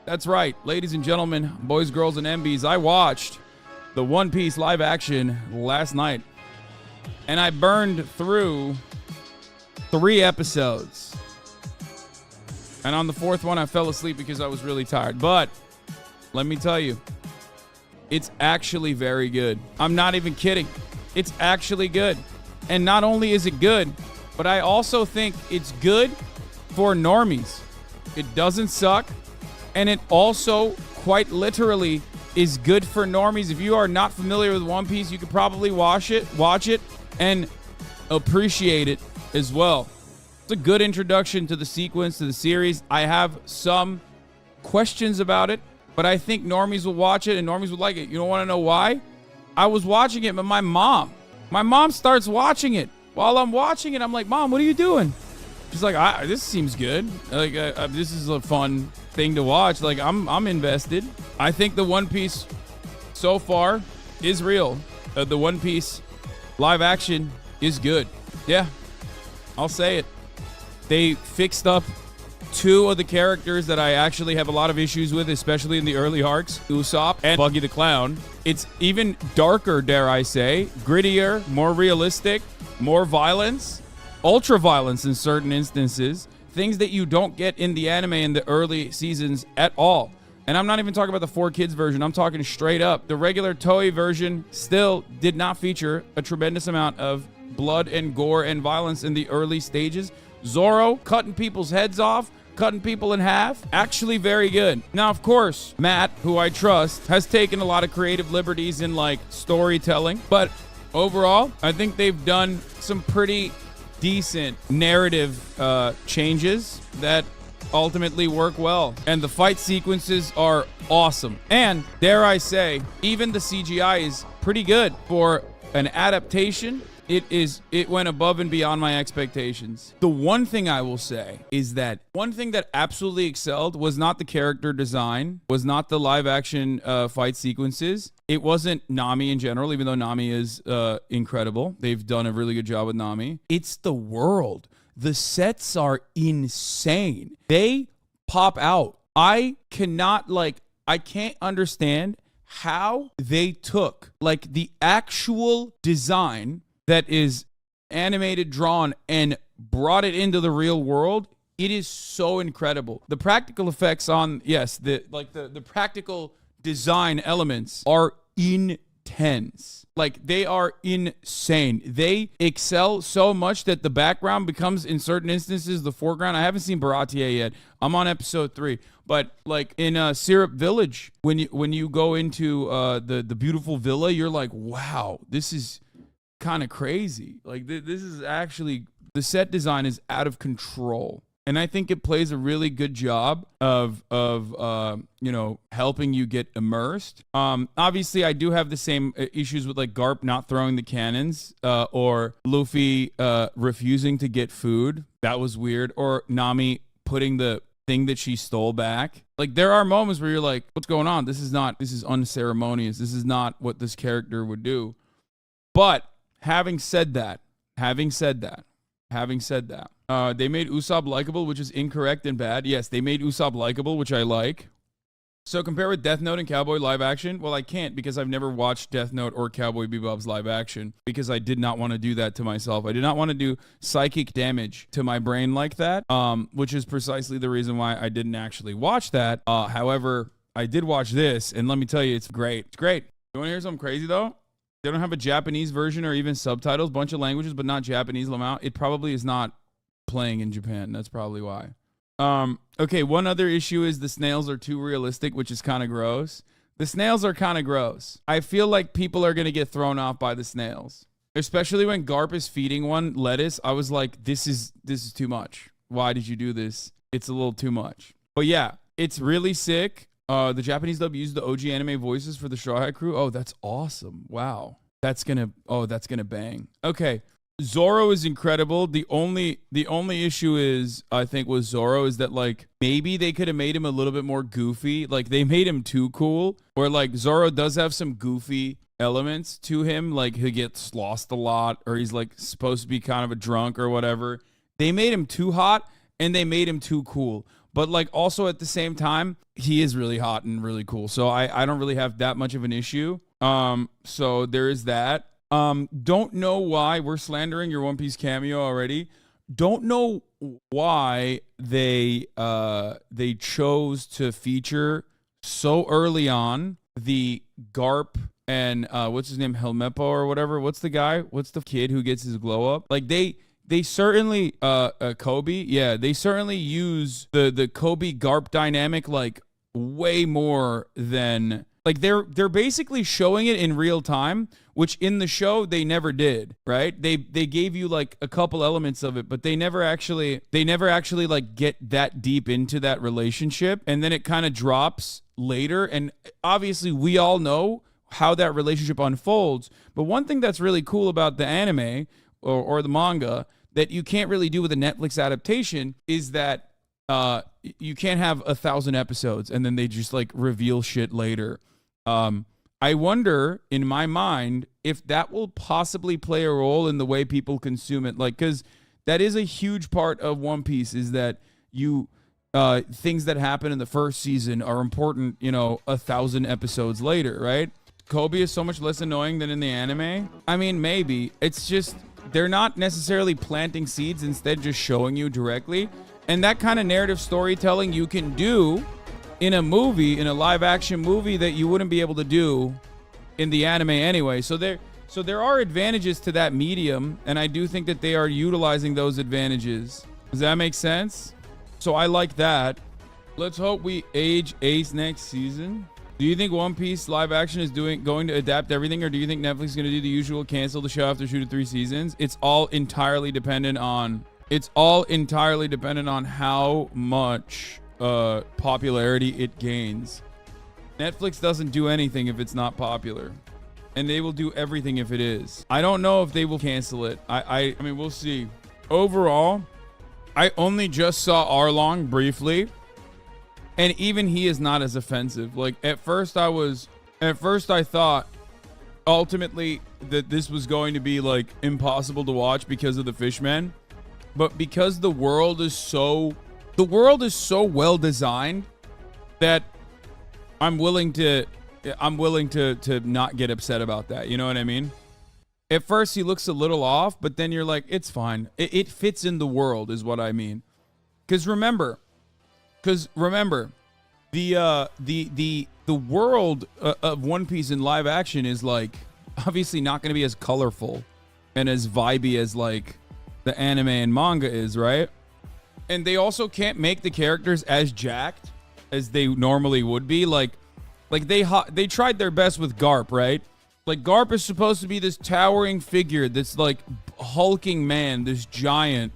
That's right, ladies and gentlemen, boys, girls, and MBs. I watched the One Piece live action last night, and I burned through 3 episodes. And on the 4th one, I fell asleep because I was really tired. But let me tell you, it's actually very good. I'm not even kidding. It's actually good. And not only is it good, but I also think it's good for normies. It doesn't suck. And it also, quite literally, is good for normies. If you are not familiar with One Piece, you could probably watch it, and appreciate it as well. It's a good introduction to the sequence, to the series. I have some questions about it, but I think normies will watch it and normies would like it. You don't want to know why? I was watching it, but my mom starts watching it. While I'm watching it, I'm like, Mom, what are you doing? She's like, this seems good. Like, this is a fun thing to watch. Like, I'm invested. I think the One Piece so far is real. The One Piece live action is good. Yeah, I'll say it. They fixed up 2 of the characters that I actually have a lot of issues with, especially in the early arcs, Usopp and Buggy the Clown. It's even darker, dare I say, grittier, more realistic, more violence, ultra violence in certain instances, things that you don't get in the anime in the early seasons at all. And I'm not even talking about the 4Kids version. I'm talking straight up. The regular Toei version still did not feature a tremendous amount of blood and gore and violence in the early stages. Zoro cutting people's heads off, cutting people in half, actually very good. Now, of course, Matt, who I trust, has taken a lot of creative liberties in like storytelling, but overall, I think they've done some pretty decent narrative changes that ultimately work well. And the fight sequences are awesome. And dare I say, even the CGI is pretty good for an adaptation. It went above and beyond my expectations. The one thing I will say is that one thing that absolutely excelled was not the character design, was not the live action fight sequences. It wasn't Nami in general, even though Nami is incredible. They've done a really good job with Nami. It's the world. The sets are insane. They pop out. I can't understand how they took like the actual design that is animated, drawn, and brought it into the real world. It is so incredible. The practical effects on, yes, the practical design elements are intense. Like, they are insane. They excel so much that the background becomes, in certain instances, the foreground. I haven't seen Baratie yet. I'm on episode 3. But like in Syrup Village, when you go into the beautiful villa, you're like, wow, this is kind of crazy. Like this is actually, the set design is out of control, and I think it plays a really good job of helping you get immersed. Obviously I do have the same issues with like Garp not throwing the cannons, or Luffy refusing to get food. That was weird. Or Nami putting the thing that she stole back. Like, there are moments where you're like, what's going on? This is unceremonious. This is not what this character would do. But Having said that, they made Usopp likable, which is incorrect and bad. Yes, they made Usopp likable, which I like. So compare with Death Note and Cowboy live action? Well, I can't, because I've never watched Death Note or Cowboy Bebop's live action, because I did not want to do that to myself. I did not want to do psychic damage to my brain like that, which is precisely the reason why I didn't actually watch that. However, I did watch this, and let me tell you, it's great. It's great. You want to hear something crazy, though? They don't have a Japanese version or even subtitles, bunch of languages, but not Japanese. It probably is not playing in Japan. That's probably why. Okay, one other issue is the snails are too realistic, which is kind of gross. The snails are kind of gross. I feel like people are going to get thrown off by the snails, especially when Garp is feeding one lettuce. I was like, this is too much. Why did you do this? It's a little too much. But yeah, it's really sick. The Japanese dub used the OG anime voices for the Straw Hat Crew. Oh, that's awesome. Wow. That's gonna bang. Okay. Zoro is incredible. The only issue is, I think, with Zoro is that, like, maybe they could have made him a little bit more goofy. Like, they made him too cool. Where, like, Zoro does have some goofy elements to him. Like, he gets lost a lot, or he's, like, supposed to be kind of a drunk or whatever. They made him too hot, and they made him too cool. But like also at the same time, he is really hot and really cool. So I don't really have that much of an issue. So there is that. Don't know why we're slandering your One Piece cameo already. Don't know why they chose to feature so early on the Garp and what's his name, Helmeppo or whatever. What's the guy? What's the kid who gets his glow up? Like they certainly Kobe, yeah, they certainly use the Kobe Garp dynamic like way more than like they're basically showing it in real time, which in the show they never did, right? They gave you like a couple elements of it, but they never actually like get that deep into that relationship, and then it kind of drops later. And obviously we all know how that relationship unfolds. But one thing that's really cool about the anime or the manga that you can't really do with a Netflix adaptation is that you can't have 1,000 episodes and then they just like reveal shit later. I wonder in my mind if that will possibly play a role in the way people consume it. Like, because that is a huge part of One Piece is that you things that happen in the first season are important, 1,000 episodes later, right? Kobe is so much less annoying than in the anime. I mean, maybe. It's just they're not necessarily planting seeds, instead just showing you directly. And that kind of narrative storytelling you can do in a movie, in a live action movie, that you wouldn't be able to do in the anime anyway. So there are advantages to that medium, and I do think that they are utilizing those advantages. Does that make sense? So I like that. Let's hope we age Ace next season. Do you think One Piece live action is going to adapt everything, or do you think Netflix is going to do the usual cancel the show after 2 to 3 seasons? It's all entirely dependent on how much popularity it gains. Netflix doesn't do anything if it's not popular, and they will do everything if it is. I don't know if they will cancel it. I mean, we'll see. Overall, I only just saw Arlong briefly, and even he is not as offensive. Like at first I thought ultimately that this was going to be like impossible to watch because of the fishmen, but because the world is so well designed that I'm willing to not get upset about that. You know what I mean? At first he looks a little off, but then you're like, it's fine. It fits in the world is what I mean. Because remember, the world of One Piece in live action is like obviously not going to be as colorful and as vibey as like the anime and manga is, right? And they also can't make the characters as jacked as they normally would be. Like they tried their best with Garp, right? Like Garp is supposed to be this towering figure, this like hulking man, this giant,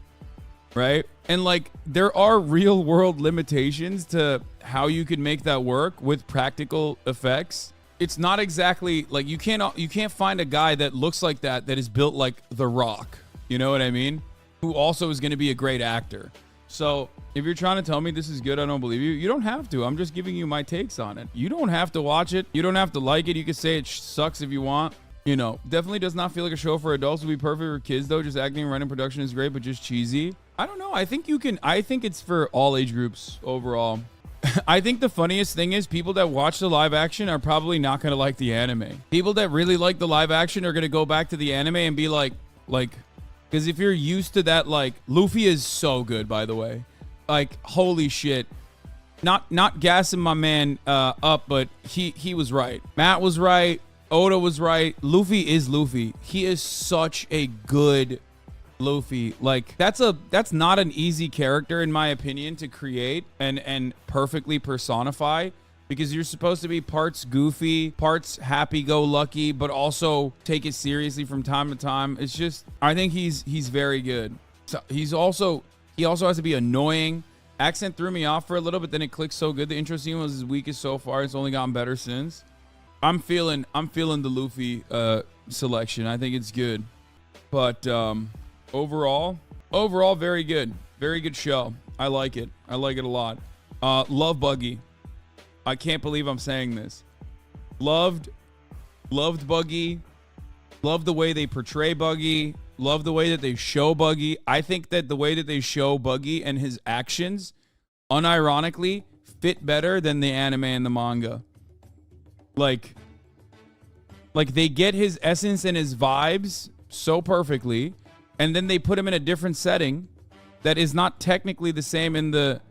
right? And like there are real world limitations to how you could make that work with practical effects. It's not exactly like you can't find a guy that looks like that is built like The Rock. You know what I mean? Who also is going to be a great actor. So if you're trying to tell me this is good, I don't believe you. You don't have to. I'm just giving you my takes on it. You don't have to watch it. You don't have to like it. You can say it sucks if you want. Definitely does not feel like a show for adults. Would be perfect for kids though. Just acting and running production is great, but just cheesy. I don't know. I think it's for all age groups overall. I think the funniest thing is people that watch the live action are probably not going to like the anime. People that really like the live action are going to go back to the anime and be like, because if you're used to that, like, Luffy is so good, by the way. Like, holy shit. Not gassing my man up, but he was right. Matt was right. Oda was right. Luffy is Luffy. He is such a good Luffy. Like, that's not an easy character, in my opinion, to create and perfectly personify. Because you're supposed to be parts goofy, parts happy-go-lucky, but also take it seriously from time to time. It's just, I think he's very good. So he also has to be annoying. Accent threw me off for a little, but then it clicked so good. The intro scene was his weakest so far. It's only gotten better since. I'm feeling the Luffy selection. I think it's good. But overall, very good. Very good show. I like it. I like it a lot. Love Buggy. I can't believe I'm saying this. Loved Buggy. Love the way they portray Buggy. Love the way that they show Buggy. I think that the way that they show Buggy and his actions unironically fit better than the anime and the manga. Like they get his essence and his vibes so perfectly, and then they put him in a different setting that is not technically the same in the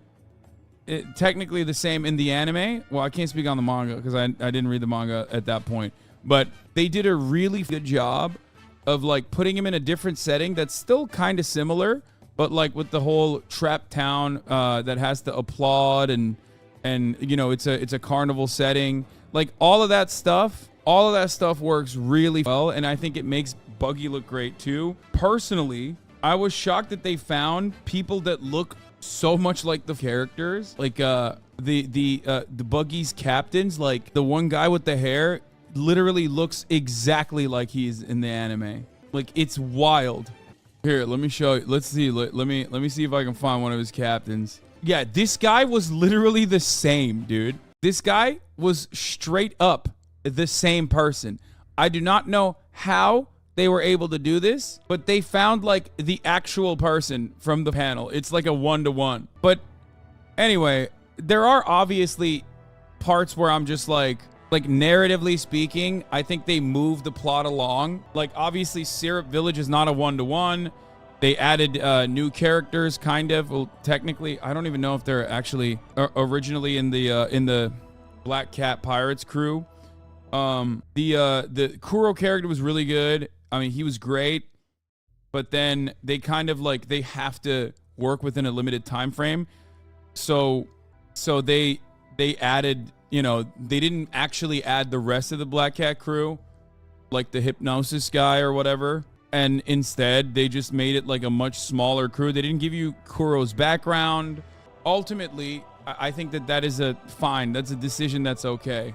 anime. Well, I can't speak on the manga because I didn't read the manga at that point, but they did a really good job of like putting him in a different setting that's still kind of similar, but like with the whole trap town that has to applaud and you know, it's a carnival setting. Like all of that stuff works really well, and I think it makes Buggy look great too. Personally, I was shocked that they found people that look so much like the characters, like the Buggy's captains. Like the one guy with the hair literally looks exactly like he's in the anime. Like it's wild. Here, let me show you. Let's see. Let me see if I can find one of his captains. Yeah, this guy was literally the same, dude. This guy was straight up the same person. I do not know how they were able to do this, but they found like the actual person from the panel. It's like a 1-to-1. But anyway, there are obviously parts where I'm just like narratively speaking, I think they moved the plot along. Like obviously Syrup Village is not a 1-to-1. They added new characters, kind of. Well, technically, I don't even know if they're actually originally in the Black Cat Pirates crew. The Kuro character was really good. I mean, he was great, but then they kind of like they have to work within a limited time frame. So they added, you know, they didn't actually add the rest of the Black Cat crew, like the hypnosis guy or whatever. And instead, they just made it like a much smaller crew. They didn't give you Kuro's background. Ultimately, I think that is fine. That's a decision that's okay.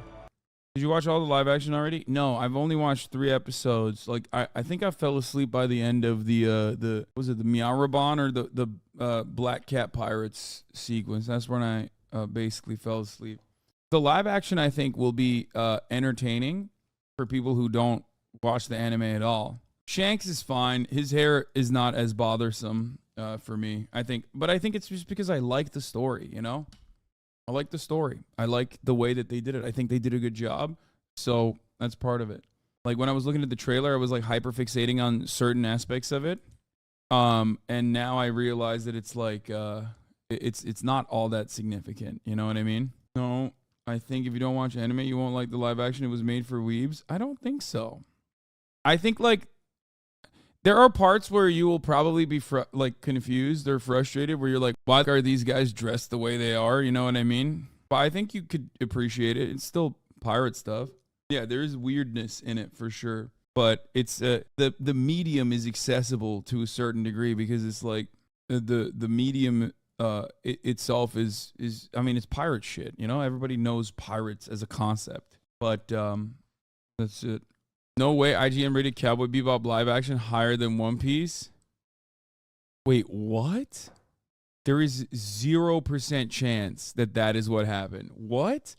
Did you watch all the live action already? No, I've only watched 3 episodes. Like I think I fell asleep by the end of the was it the Miarabon or the Black Cat Pirates sequence? That's when I basically fell asleep. The live action I think will be entertaining for people who don't watch the anime at all. Shanks is fine. His hair is not as bothersome for me, I think. But I think it's just because I like the story, you know? I like the story. I like the way that they did it. I think they did a good job. So that's part of it. Like when I was looking at the trailer, I was like hyper fixating on certain aspects of it. And now I realize that it's like it's not all that significant. You know what I mean? No, I think if you don't watch anime, you won't like the live action. It was made for weebs. I don't think so. I think like there are parts where you will probably be like confused or frustrated where you're like, why are these guys dressed the way they are? You know what I mean? But I think you could appreciate it. It's still pirate stuff. Yeah, there is weirdness in it for sure. But it's the medium is accessible to a certain degree because it's like the medium itself is I mean, it's pirate shit. You know, everybody knows pirates as a concept. But that's it. No way IGN rated Cowboy Bebop live action higher than One Piece. Wait, what? There is 0% chance that is what happened. What?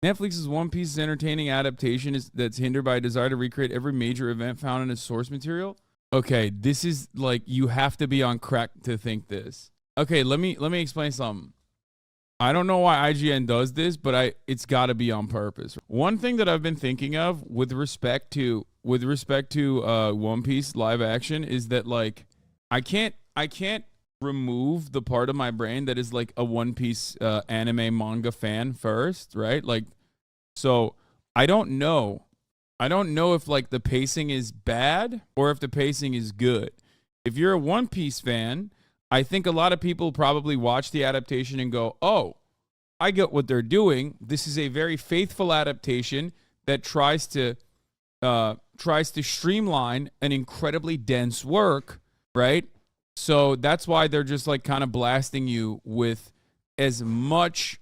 Netflix's One Piece's entertaining adaptation that's hindered by a desire to recreate every major event found in its source material? Okay, this is like you have to be on crack to think this. Okay, let me explain something. I don't know why IGN does this, but it's got to be on purpose. One thing that I've been thinking of with respect to One Piece live action is that like I can't remove the part of my brain that is like a One Piece anime manga fan first, right? Like, so I don't know if like the pacing is bad or if the pacing is good. If you're a One Piece fan, I think a lot of people probably watch the adaptation and go, oh, I get what they're doing. This is a very faithful adaptation that tries to streamline an incredibly dense work, right? So that's why they're just like kind of blasting you with as much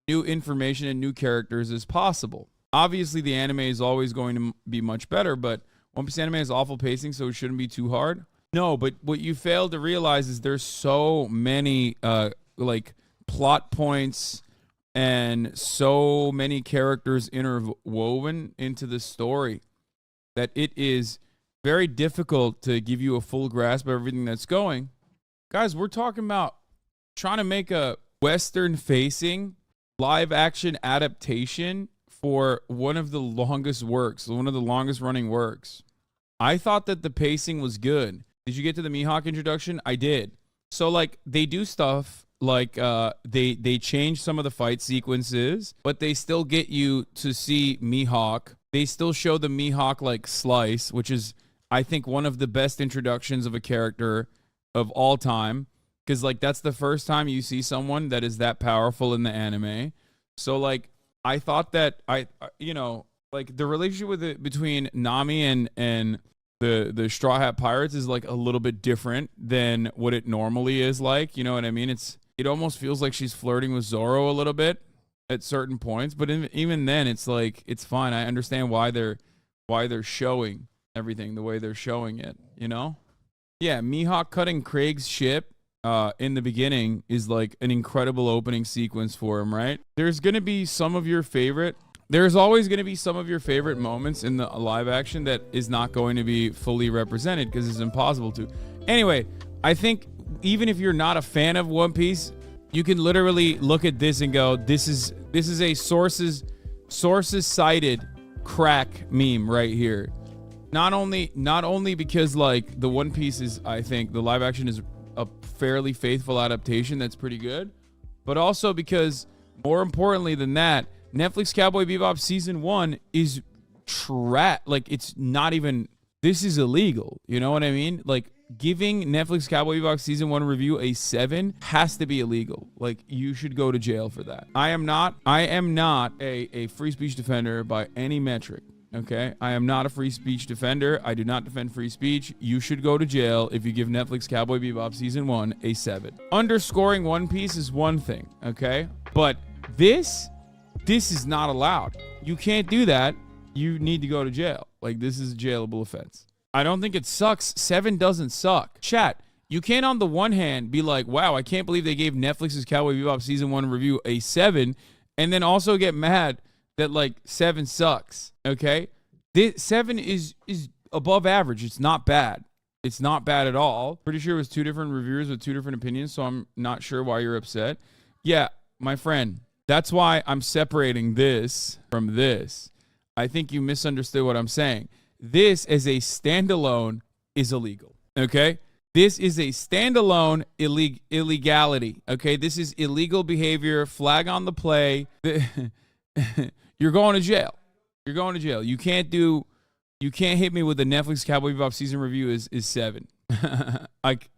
new information and new characters as possible. Obviously, the anime is always going to be much better, but One Piece anime has awful pacing, so it shouldn't be too hard. No, but what you fail to realize is there's so many like plot points and so many characters interwoven into the story that it is very difficult to give you a full grasp of everything that's going. Guys, we're talking about trying to make a Western facing live action adaptation for one of the longest works, one of the longest running works. I thought that the pacing was good. Did you get to the Mihawk introduction? I did. So like they do stuff like they change some of the fight sequences, but they still get you to see Mihawk. They still show the Mihawk like slice, which is I think one of the best introductions of a character of all time, because like that's the first time you see someone that is that powerful in the anime. So like I thought that like the relationship with it between Nami and the Straw Hat Pirates is like a little bit different than what it normally is like. You know what I mean? It almost feels like she's flirting with Zoro a little bit at certain points, but even then it's like it's fine. I understand why they're showing everything the way they're showing it, you know? Yeah, Mihawk cutting Craig's ship in the beginning is like an incredible opening sequence for him, right? There's always going to be some of your favorite moments in the live action that is not going to be fully represented because it's impossible to. Anyway, I think even if you're not a fan of One Piece, you can literally look at this and go, this is a sources cited crack meme right here. Not only because like the One Piece is, I think the live action is a fairly faithful adaptation that's pretty good, but also because more importantly than that, Netflix Cowboy Bebop season 1 is like it's not even, this is illegal. You know what I mean? Like giving Netflix Cowboy Bebop season 1 review a 7 has to be illegal. Like you should go to jail for that. I am not a free speech defender by any metric. Okay, I am not a free speech defender. I do not defend free speech. You should go to jail if you give Netflix Cowboy Bebop season 1 a 7. Underscoring One Piece is one thing, okay? But this is not allowed. You can't do that. You need to go to jail. Like this is a jailable offense. I don't think it sucks. 7 doesn't suck. Chat, you can't on the one hand be like, wow, I can't believe they gave Netflix's Cowboy Bebop season 1 review a 7, and then also get mad that like 7 sucks. Okay, this 7 is above average. It's not bad. It's not bad at all. Pretty sure it was 2 different reviewers with 2 different opinions, so I'm not sure why you're upset. Yeah, my friend, that's why I'm separating this from this. I think you misunderstood what I'm saying. This as a standalone is illegal. Okay, this is a standalone illegality. Okay, this is illegal behavior. Flag on the play. You're going to jail. You're going to jail. You can't hit me with the Netflix Cowboy Bebop season review is 7. Like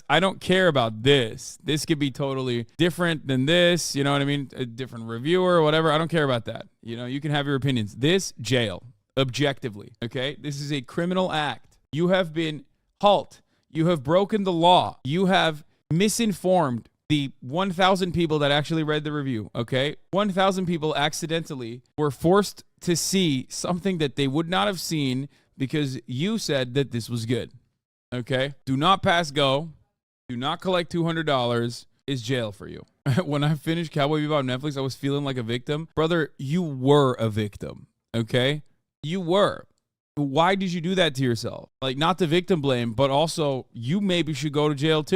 I don't care about this. This could be totally different than this. You know what I mean? A different reviewer or whatever. I don't care about that. You know, you can have your opinions. This, jail. Objectively. Okay? This is a criminal act. You have been halt. You have broken the law. You have misinformed the 1,000 people that actually read the review, okay? 1,000 people accidentally were forced to see something that they would not have seen because you said that this was good, okay? Do not pass go. Do not collect $200 is jail for you. When I finished Cowboy Bebop on Netflix, I was feeling like a victim. Brother, you were a victim, okay? You were. Why did you do that to yourself? Like, not the victim blame, but also you maybe should go to jail too.